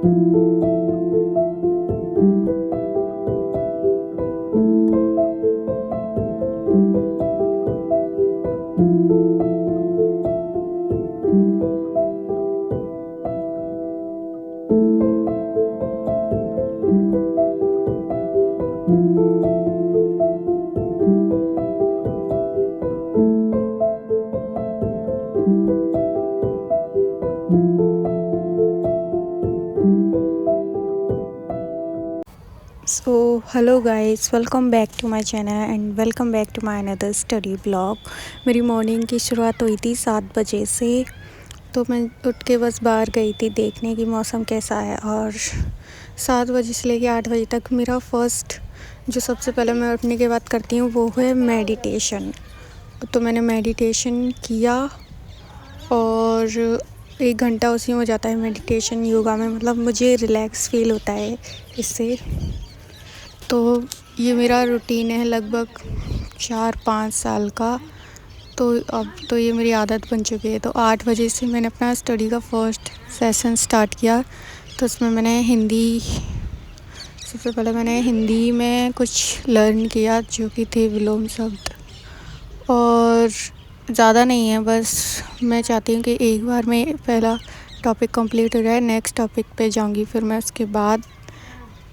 So hello guys, welcome back to my channel and welcome back to my another study vlog। मेरी morning की शुरुआत हुई थी 7 बजे से। तो मैं उठ के बस बाहर गई थी देखने कि मौसम कैसा है। और 7 बजे से लेके 8 बजे तक मेरा फर्स्ट जो सबसे पहले मैं उठने के बाद करती हूँ वो है मेडिटेशन। तो मैंने मेडिटेशन किया और 1 घंटा उसी में हो जाता है मेडिटेशन योगा में। मतलब मुझे रिलैक्स फील होता है इससे। तो ये मेरा रूटीन है लगभग 4-5 साल का। तो अब तो ये मेरी आदत बन चुकी है। तो 8 बजे से मैंने अपना स्टडी का फर्स्ट सेशन स्टार्ट किया। तो उसमें मैंने सबसे पहले मैंने हिंदी में कुछ लर्न किया जो कि थे विलोम शब्द। और ज़्यादा नहीं है, बस मैं चाहती हूँ कि एक बार में पहला टॉपिक कंप्लीट हो जाए, नेक्स्ट टॉपिक पे जाऊँगी फिर मैं उसके बाद।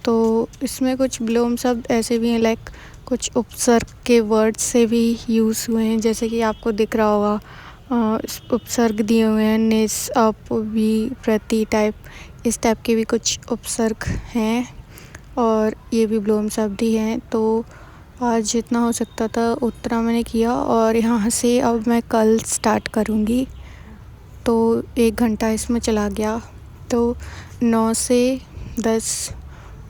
तो इसमें कुछ विलोम शब्द ऐसे भी हैं लाइक कुछ उपसर्ग के वर्ड से भी यूज़ हुए हैं, जैसे कि आपको दिख रहा होगा उपसर्ग दिए हुए हैं निस अप भी प्रति टाइप, इस टाइप के भी कुछ उपसर्ग हैं और ये भी विलोम शब्द ही हैं। तो आज जितना हो सकता था उतना मैंने किया और यहाँ से अब मैं कल स्टार्ट करूँगी। तो 1 घंटा इसमें चला गया। तो 9 से 10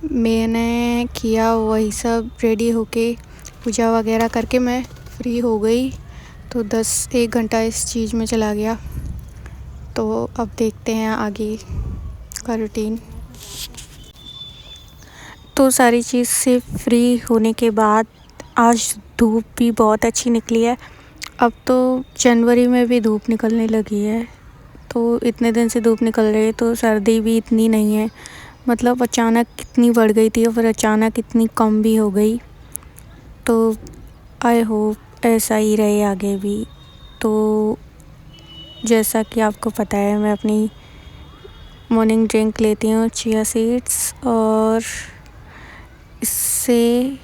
मैंने किया, वही सब रेडी होके पूजा वगैरह करके मैं फ्री हो गई। तो 1 घंटा इस चीज़ में चला गया। तो अब देखते हैं आगे का रूटीन। तो सारी चीज़ से फ्री होने के बाद आज धूप भी बहुत अच्छी निकली है। अब तो जनवरी में भी धूप निकलने लगी है। तो इतने दिन से धूप निकल रही है तो सर्दी भी इतनी नहीं है। मतलब अचानक कितनी बढ़ गई थी और फिर अचानक इतनी कम भी हो गई। तो आई होप ऐसा ही रहे आगे भी। तो जैसा कि आपको पता है मैं अपनी मॉर्निंग ड्रिंक लेती हूँ चिया सीड्स, और इससे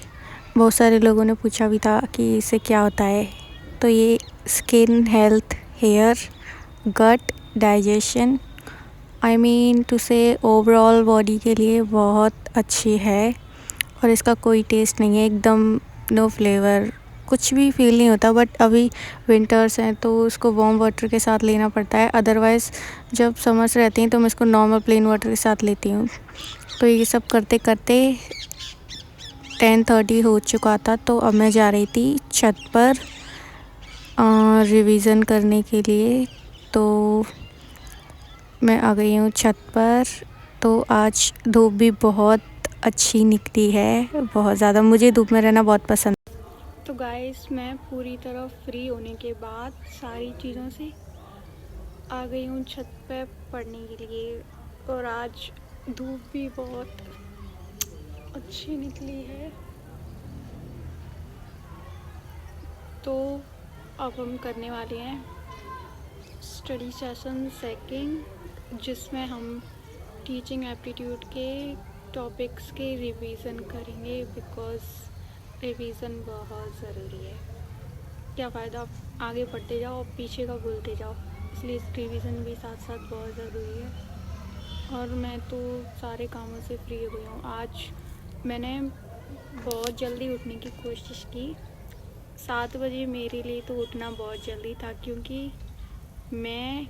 बहुत सारे लोगों ने पूछा भी था कि इससे क्या होता है। तो ये skin health, hair, gut, digestion, I mean to say overall body के लिए बहुत अच्छी है। और इसका कोई टेस्ट नहीं है, एकदम नो फ्लेवर, कुछ भी फील नहीं होता। बट अभी विंटर्स हैं तो उसको वार्म वाटर के साथ लेना पड़ता है, अदरवाइज़ जब समर्स रहती हैं तो मैं इसको नॉर्मल प्लेन वाटर के साथ लेती हूँ। तो ये सब करते करते 10:30 हो चुका था। तो अब मैं जा रही थी छत पर रिवीज़न करने के लिए। तो मैं आ गई हूँ छत पर। तो आज धूप भी बहुत अच्छी निकली है, बहुत ज़्यादा। मुझे धूप में रहना बहुत पसंद। तो गाइस मैं पूरी तरह फ्री होने के बाद सारी चीज़ों से आ गई हूँ छत पे पढ़ने के लिए। और आज धूप भी बहुत अच्छी निकली है। तो अब हम करने वाले हैं स्टडी सेशन सेकंड, जिसमें हम टीचिंग एप्टीट्यूड के टॉपिक्स के रिवीजन करेंगे, बिकॉज़ रिवीजन बहुत ज़रूरी है। क्या फ़ायदा आप आगे पढ़ते जाओ और पीछे का भूलते जाओ, इसलिए रिवीजन भी साथ साथ बहुत ज़रूरी है। और मैं तो सारे कामों से फ्री हो गई हूँ। आज मैंने बहुत जल्दी उठने की कोशिश की। 7 बजे मेरे लिए तो उठना बहुत जल्दी था, क्योंकि मैं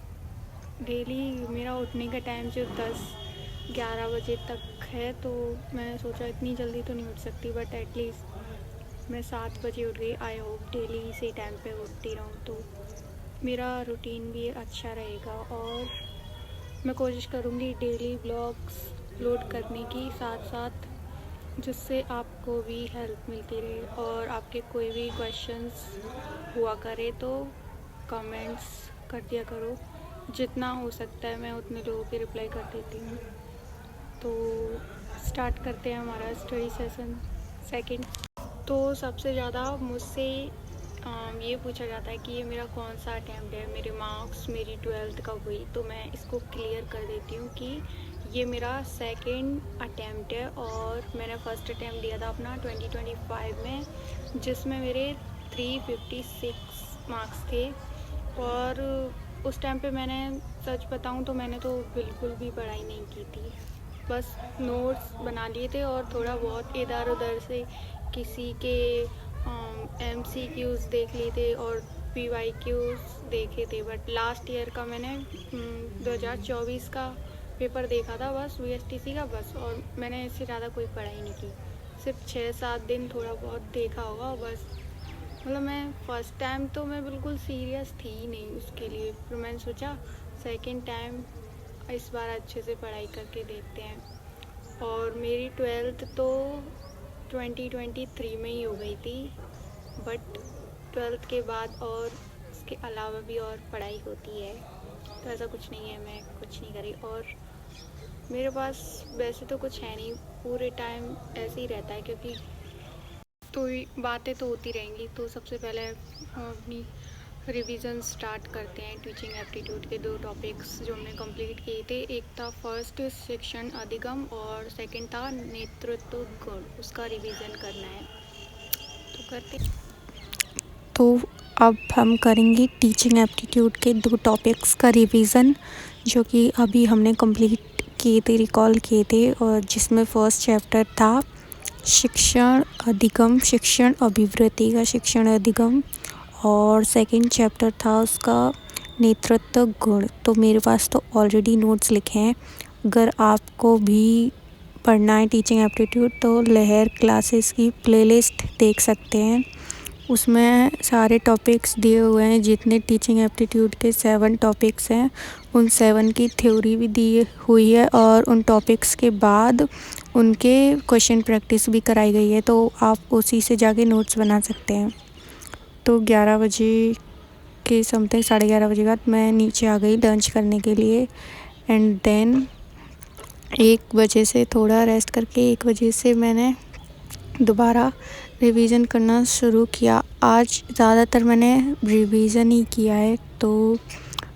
डेली मेरा उठने का टाइम जो 10-11 बजे तक है। तो मैंने सोचा इतनी जल्दी तो नहीं उठ सकती, बट एटलीस्ट मैं 7 बजे उठ गई। आई होप डेली इसी टाइम पे उठती रहूँ तो मेरा रूटीन भी अच्छा रहेगा। और मैं कोशिश करूँगी डेली ब्लॉग्स अपलोड करने की साथ साथ, जिससे आपको भी हेल्प मिलती रहे। और आपके कोई भी क्वेश्चंस हुआ करे तो कमेंट्स कर दिया करो। जितना हो सकता है मैं उतने लोगों की रिप्लाई कर देती हूँ। तो स्टार्ट करते हैं हमारा स्टडी सेशन सेकंड। तो सबसे ज़्यादा मुझसे ये पूछा जाता है कि ये मेरा कौन सा अटैम्प्ट है, मेरे मार्क्स मेरी 12th कब हुई। तो मैं इसको क्लियर कर देती हूँ कि ये मेरा सेकंड अटैम्प्ट है और मैंने फ़र्स्ट अटैम्प्ट दिया था अपना 2025 में, जिसमें मेरे 356 मार्क्स थे। और उस टाइम पे मैंने सच बताऊँ तो मैंने तो बिल्कुल भी पढ़ाई नहीं की थी, बस नोट्स बना लिए थे और थोड़ा बहुत इधर उधर से किसी के MCQs देख लिए थे और PYQs देखे थे। बट लास्ट ईयर का मैंने 2024 का पेपर देखा था बस, VSTC का बस, और मैंने इससे ज़्यादा कोई पढ़ाई नहीं की, सिर्फ 6-7 दिन थोड़ा बहुत देखा होगा बस। मतलब मैं फ़र्स्ट टाइम तो मैं बिल्कुल सीरियस थी ही नहीं उसके लिए, फिर मैंने सोचा सेकंड टाइम इस बार अच्छे से पढ़ाई करके देखते हैं। और मेरी 12th तो 2023 में ही हो गई थी, बट 12th के बाद और उसके अलावा भी और पढ़ाई होती है, तो ऐसा कुछ नहीं है मैं कुछ नहीं करी। और मेरे पास वैसे तो कुछ है नहीं, पूरे टाइम ऐसे ही रहता है, क्योंकि तो बातें तो होती रहेंगी। तो सबसे पहले अपनी रिवीजन स्टार्ट करते हैं। टीचिंग एप्टीट्यूड के 2 टॉपिक्स जो हमने कंप्लीट किए थे, एक था फर्स्ट शिक्षण अधिगम और सेकंड था नेतृत्व गुण, उसका रिवीजन करना है, तो करते। तो अब हम करेंगे टीचिंग एप्टीट्यूड के 2 टॉपिक्स का रिवीजन, जो कि अभी हमने कंप्लीट किए थे, रिकॉल किए थे, और जिसमें फर्स्ट चैप्टर था शिक्षण अधिगम, शिक्षण अभिवृत्ति का शिक्षण अधिगम, और सेकंड चैप्टर था उसका नेतृत्व गुण। तो मेरे पास तो ऑलरेडी नोट्स लिखे हैं, अगर आपको भी पढ़ना है टीचिंग एप्टीट्यूड तो लहर क्लासेस की प्लेलिस्ट देख सकते हैं, उसमें सारे टॉपिक्स दिए हुए हैं। जितने टीचिंग एप्टीट्यूड के 7 टॉपिक्स हैं, उन 7 की थ्योरी भी दी हुई है और उन टॉपिक्स के बाद उनके क्वेश्चन प्रैक्टिस भी कराई गई है, तो आप उसी से जाके नोट्स बना सकते हैं। तो 11 बजे के समथिंग, 11:30 बजे बाद मैं नीचे आ गई लंच करने के लिए, एंड देन 1 बजे से थोड़ा रेस्ट करके 1 बजे से मैंने दोबारा रिवीजन करना शुरू किया। आज ज़्यादातर मैंने रिवीजन ही किया है। तो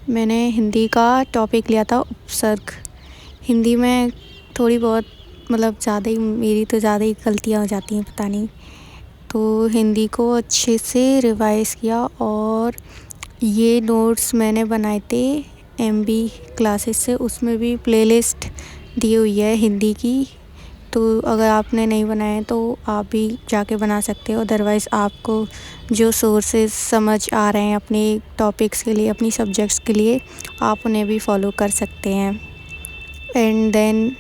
मैंने हिंदी का टॉपिक लिया था उपसर्ग। हिंदी में थोड़ी बहुत मतलब ज़्यादा ही, मेरी तो ज़्यादा ही गलतियाँ हो जाती हैं, पता नहीं। तो हिंदी को अच्छे से रिवाइज़ किया और ये नोट्स मैंने बनाए थे MB क्लासेस से, उसमें भी प्लेलिस्ट दी हुई है हिंदी की। तो अगर आपने नहीं बनाए तो आप भी जाके बना सकते हो, अदरवाइज़ आपको जो सोर्सेज समझ आ रहे हैं अपने टॉपिक्स के लिए, अपनी सब्जेक्ट्स के लिए, आप उन्हें भी फॉलो कर सकते हैं। एंड देन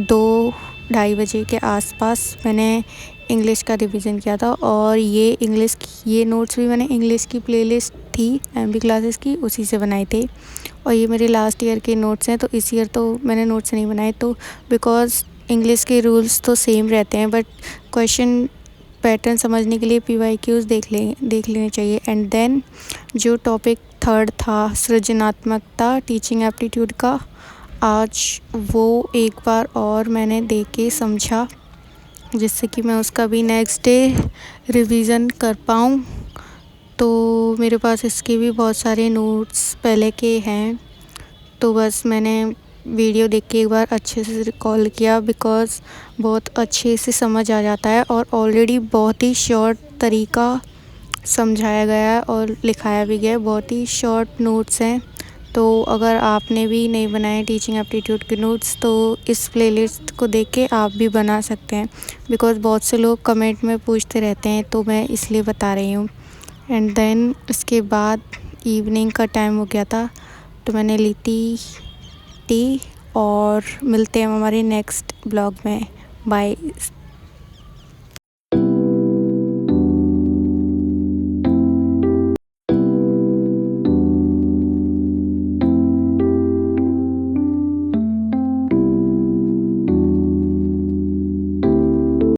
2-2:30 बजे के आसपास मैंने इंग्लिश का रिवीजन किया था, और ये नोट्स भी मैंने इंग्लिश की प्लेलिस्ट थी MB क्लासेस की, उसी से बनाए थे। और ये मेरे लास्ट ईयर के नोट्स हैं, तो इस ईयर तो मैंने नोट्स नहीं बनाए, तो बिकॉज़ इंग्लिश के रूल्स तो सेम रहते हैं, बट क्वेश्चन पैटर्न समझने के लिए PYQs देख लेने चाहिए। एंड देन जो टॉपिक 3rd था सृजनात्मकता टीचिंग एप्टीट्यूड का, आज वो एक बार और मैंने देख के समझा, जिससे कि मैं उसका भी नेक्स्ट डे रिवीजन कर पाऊँ। तो मेरे पास इसके भी बहुत सारे नोट्स पहले के हैं, तो बस मैंने वीडियो देख के एक बार अच्छे से रिकॉल किया, बिकॉज़ बहुत अच्छे से समझ आ जाता है और ऑलरेडी बहुत ही शॉर्ट तरीका समझाया गया है और लिखाया भी गया है, बहुत ही शॉर्ट नोट्स हैं। तो अगर आपने भी नहीं बनाए टीचिंग एप्टीट्यूड के नोट्स, तो इस प्लेलिस्ट को देख के आप भी बना सकते हैं, बिकॉज़ बहुत से लोग कमेंट में पूछते रहते हैं, तो मैं इसलिए बता रही हूँ। एंड देन उसके बाद इवनिंग का टाइम हो गया था, तो मैंने ली थी टी, और मिलते हैं हमारे नेक्स्ट ब्लॉग में। बाय।